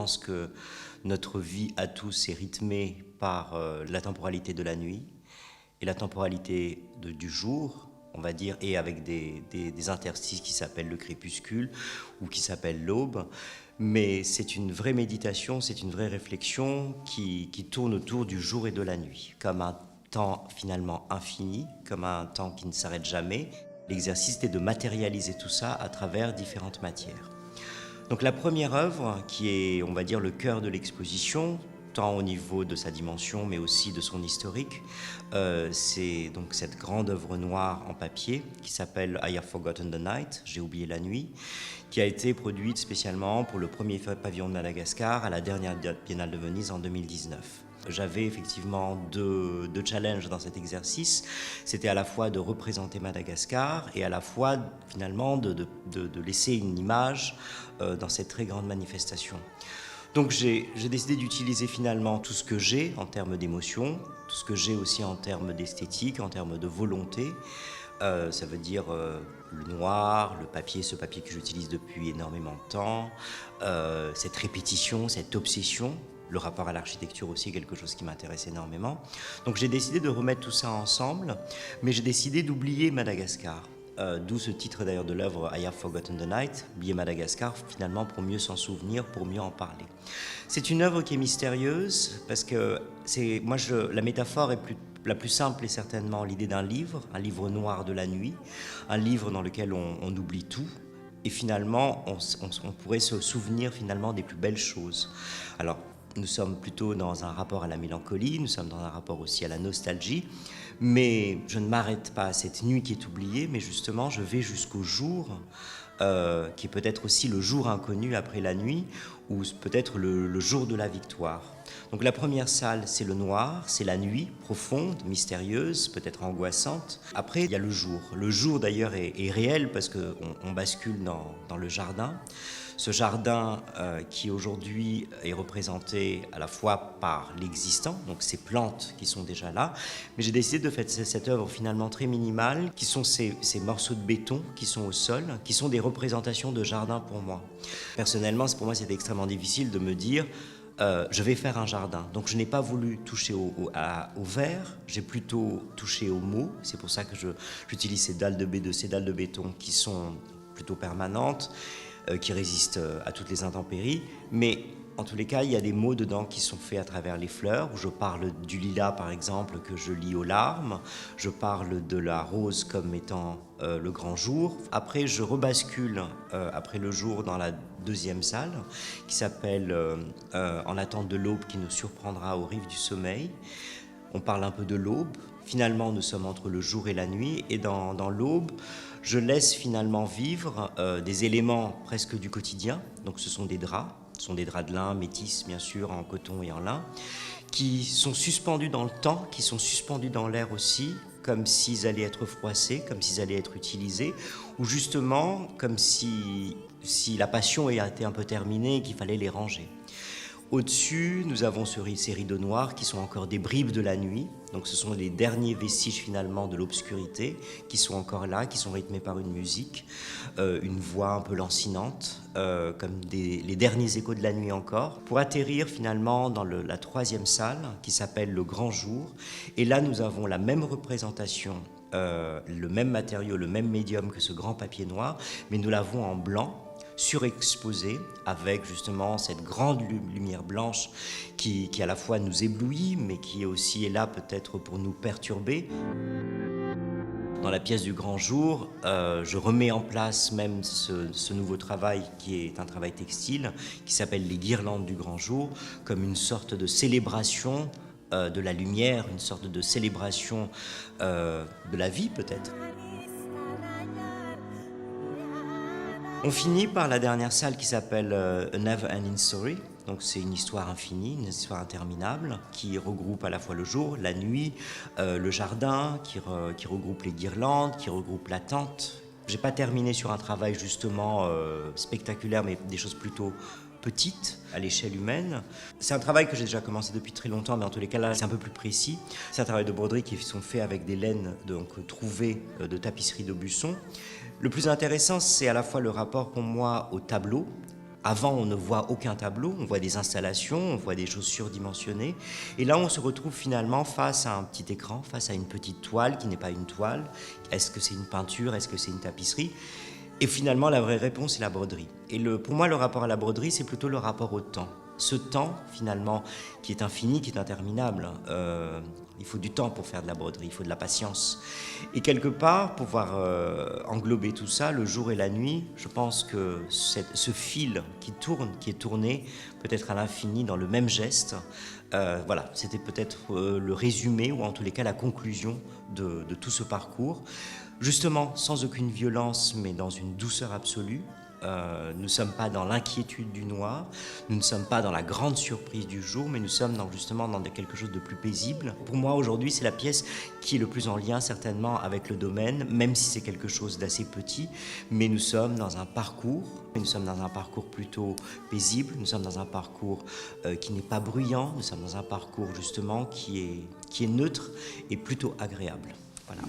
pense que notre vie à tous est rythmée par la temporalité de la nuit et la temporalité du jour, on va dire, et avec des interstices qui s'appellent le crépuscule ou qui s'appellent l'aube. Mais c'est une vraie méditation, c'est une vraie réflexion qui tourne autour du jour et de la nuit, comme un temps finalement infini, comme un temps qui ne s'arrête jamais. L'exercice est de matérialiser tout ça à travers différentes matières. Donc la première œuvre, qui est, on va dire, le cœur de l'exposition, tant au niveau de sa dimension, mais aussi de son historique, c'est donc cette grande œuvre noire en papier qui s'appelle I Have Forgotten the Night, J'ai oublié la nuit, qui a été produite spécialement pour le premier pavillon de Madagascar à la dernière Biennale de Venise en 2019. J'avais effectivement deux challenges dans cet exercice. C'était à la fois de représenter Madagascar et à la fois finalement de laisser une image dans cette très grande manifestation. Donc j'ai décidé d'utiliser finalement tout ce que j'ai en termes d'émotion, tout ce que j'ai aussi en termes d'esthétique, en termes de volonté. Ça veut dire le noir, le papier, ce papier que j'utilise depuis énormément de temps, cette répétition, cette obsession. Le rapport à l'architecture aussi est quelque chose qui m'intéresse énormément. Donc j'ai décidé de remettre tout ça ensemble, mais j'ai décidé d'oublier Madagascar. D'où ce titre d'ailleurs de l'œuvre I Have Forgotten the Night, oublier Madagascar, finalement pour mieux s'en souvenir, pour mieux en parler. C'est une œuvre qui est mystérieuse parce que la métaphore est la plus simple est certainement l'idée d'un livre, un livre noir de la nuit, un livre dans lequel on oublie tout. Et finalement, on pourrait se souvenir finalement des plus belles choses. Alors, nous sommes plutôt dans un rapport à la mélancolie, nous sommes dans un rapport aussi à la nostalgie, mais je ne m'arrête pas à cette nuit qui est oubliée, mais justement, je vais jusqu'au jour, qui est peut-être aussi le jour inconnu après la nuit, ou peut-être le jour de la victoire. Donc la première salle, c'est le noir, c'est la nuit profonde, mystérieuse, peut-être angoissante. Après, il y a le jour. Le jour d'ailleurs est réel parce qu'on bascule dans le jardin. Ce jardin qui aujourd'hui est représenté à la fois par l'existant, donc ces plantes qui sont déjà là, mais j'ai décidé de faire cette œuvre finalement très minimale, qui sont ces morceaux de béton qui sont au sol, qui sont des représentations de jardin pour moi. Personnellement, pour moi, c'était extrêmement difficile de me dire je vais faire un jardin. Donc je n'ai pas voulu toucher au verre, j'ai plutôt touché aux mots. C'est pour ça que j'utilise ces dalles de béton qui sont plutôt permanentes, qui résistent à toutes les intempéries. Mais en tous les cas, il y a des mots dedans qui sont faits à travers les fleurs, où je parle du lilas par exemple, que je lis aux larmes. Je parle de la rose comme étant le grand jour. Après, je rebascule après le jour dans la deuxième salle, qui s'appelle En attente de l'aube qui nous surprendra aux rives du sommeil. On parle un peu de l'aube. Finalement, nous sommes entre le jour et la nuit. Et dans l'aube, je laisse finalement vivre des éléments presque du quotidien. Donc ce sont des draps. Ce sont des draps de lin, métis bien sûr, en coton et en lin, qui sont suspendus dans le temps, qui sont suspendus dans l'air aussi, comme s'ils allaient être froissés, comme s'ils allaient être utilisés, ou justement comme si la passion était un peu terminée et qu'il fallait les ranger. Au-dessus, nous avons ces rideaux noirs qui sont encore des bribes de la nuit. Donc ce sont les derniers vestiges finalement de l'obscurité qui sont encore là, qui sont rythmés par une musique, une voix un peu lancinante, comme les derniers échos de la nuit encore, pour atterrir finalement dans la troisième salle qui s'appelle le Grand Jour. Et là, nous avons la même représentation, le même matériau, le même médium que ce grand papier noir, mais nous l'avons en blanc, surexposé avec justement cette grande lumière blanche qui à la fois nous éblouit mais qui aussi est là peut-être pour nous perturber. Dans la pièce du Grand Jour, je remets en place même ce nouveau travail qui est un travail textile qui s'appelle les guirlandes du Grand Jour, comme une sorte de célébration de la lumière, une sorte de célébration de la vie peut-être. On finit par la dernière salle qui s'appelle A Never Ending Story. Donc c'est une histoire infinie, une histoire interminable qui regroupe à la fois le jour, la nuit, le jardin, qui regroupe les guirlandes, qui regroupe la tente. J'ai pas terminé sur un travail justement spectaculaire, mais des choses plutôt petites à l'échelle humaine. C'est un travail que j'ai déjà commencé depuis très longtemps, mais en tous les cas là c'est un peu plus précis. C'est un travail de broderie qui sont faits avec des laines trouvées de tapisserie d'Aubusson. Le plus intéressant, c'est à la fois le rapport pour moi au tableau, Avant, on ne voit aucun tableau, on voit des installations, on voit des choses surdimensionnées. Et là, on se retrouve finalement face à un petit écran, face à une petite toile qui n'est pas une toile. Est-ce que c'est une peinture? Est-ce que c'est une tapisserie? Et finalement, la vraie réponse, c'est la broderie. Et pour moi, le rapport à la broderie, c'est plutôt le rapport au temps. Ce temps, finalement, qui est infini, qui est interminable. Il faut du temps pour faire de la broderie, il faut de la patience. Et quelque part, pour pouvoir englober tout ça, le jour et la nuit, je pense que ce fil qui tourne, qui est tourné, peut-être à l'infini dans le même geste, voilà, c'était peut-être le résumé, ou en tous les cas la conclusion de tout ce parcours. Justement, sans aucune violence, mais dans une douceur absolue. Nous ne sommes pas dans l'inquiétude du noir, nous ne sommes pas dans la grande surprise du jour, mais nous sommes justement dans quelque chose de plus paisible. Pour moi, aujourd'hui, c'est la pièce qui est le plus en lien certainement avec le domaine, même si c'est quelque chose d'assez petit, mais nous sommes dans un parcours, plutôt paisible, nous sommes dans un parcours qui n'est pas bruyant, nous sommes dans un parcours justement qui est neutre et plutôt agréable. Voilà.